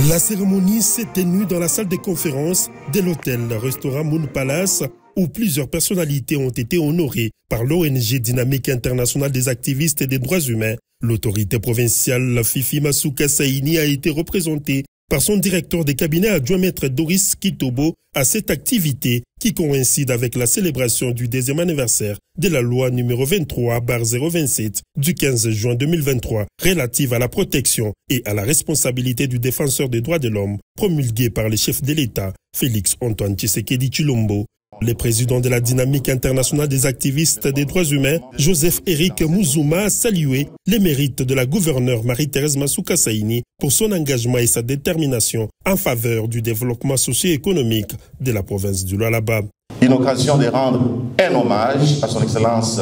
La cérémonie s'est tenue dans la salle de conférence de l'hôtel-restaurant Moon Palace où plusieurs personnalités ont été honorées par l'ONG Dynamique internationale des activistes des droits humains. L'autorité provinciale Fifi Masuka Saini a été représentée par son directeur de cabinet adjoint maître Doris Kitobo à cette activité qui coïncide avec la célébration du 10e anniversaire de la loi numéro 23/027 du 15 juin 2023 relative à la protection et à la responsabilité du défenseur des droits de l'homme promulguée par le chef de l'État Félix Antoine Tshisekedi Tshilombo. Le président de la Dynamique internationale des activistes des droits humains, Joseph-Éric Muzuma, a salué les mérites de la gouverneure Marie-Thérèse Masuka Saini pour son engagement et sa détermination en faveur du développement socio-économique de la province du Lualaba. Une occasion de rendre un hommage à son Excellence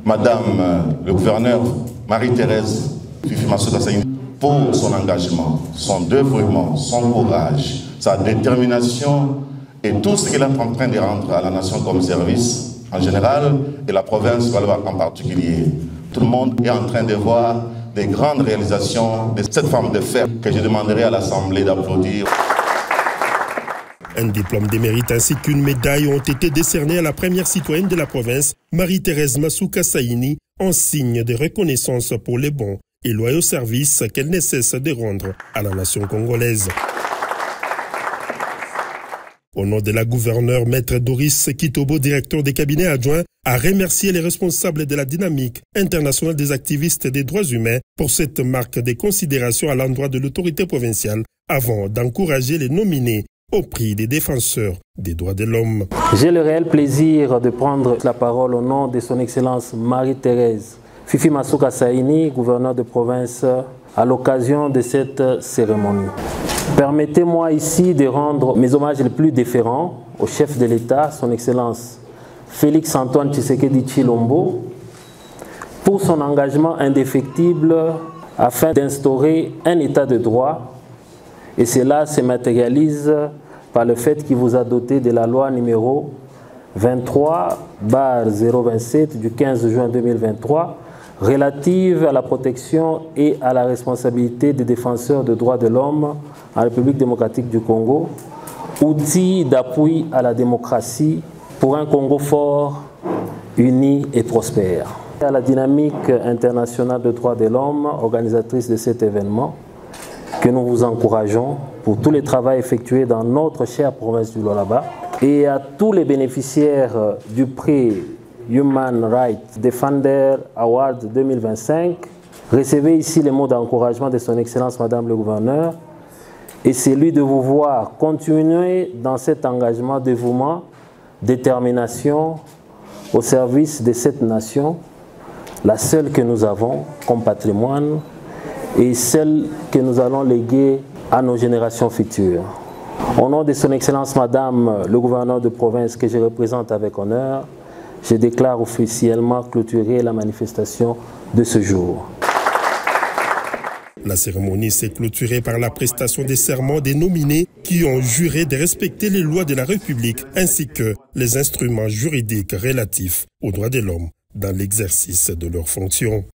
Madame le gouverneur Marie-Thérèse Fifi Masuka Saini pour son engagement, son dévouement, son courage, sa détermination et tout ce qu'elle est en train de rendre à la nation comme service en général et la province en particulier. Tout le monde est en train de voir des grandes réalisations de cette femme de fer que je demanderai à l'Assemblée d'applaudir. Un diplôme de mérite ainsi qu'une médaille ont été décernés à la première citoyenne de la province, Marie-Thérèse Masuka Saini, en signe de reconnaissance pour les bons et loyaux services qu'elle ne cesse de rendre à la nation congolaise. Au nom de la gouverneure, maître Doris Kitobo, directeur des cabinets adjoints, a remercié les responsables de la Dynamique internationale des activistes des droits humains pour cette marque de considération à l'endroit de l'autorité provinciale avant d'encourager les nominés au prix des défenseurs des droits de l'homme. J'ai le réel plaisir de prendre la parole au nom de son Excellence Marie-Thérèse Fifi Masuka Saini, gouverneure de province, à l'occasion de cette cérémonie. Permettez-moi ici de rendre mes hommages les plus déférents au chef de l'État, son Excellence Félix Antoine Tshisekedi Tshilombo, pour son engagement indéfectible afin d'instaurer un état de droit. Et cela se matérialise par le fait qu'il vous a doté de la loi numéro 23/027 du 15 juin 2023 relative à la protection et à la responsabilité des défenseurs des droits de l'homme en République démocratique du Congo, outil d'appui à la démocratie pour un Congo fort, uni et prospère. À la Dynamique internationale des droits de l'homme, organisatrice de cet événement, que nous vous encourageons pour tout le travail effectué dans notre chère province du Lualaba, et à tous les bénéficiaires du prix Human Rights Defender Award 2025. Recevez ici les mots d'encouragement de son Excellence Madame le Gouverneur et celui de vous voir continuer dans cet engagement, dévouement, détermination au service de cette nation, la seule que nous avons comme patrimoine et celle que nous allons léguer à nos générations futures. Au nom de son Excellence Madame le Gouverneur de province que je représente avec honneur, je déclare officiellement clôturer la manifestation de ce jour. La cérémonie s'est clôturée par la prestation des serments des nominés qui ont juré de respecter les lois de la République ainsi que les instruments juridiques relatifs aux droits de l'homme dans l'exercice de leurs fonctions.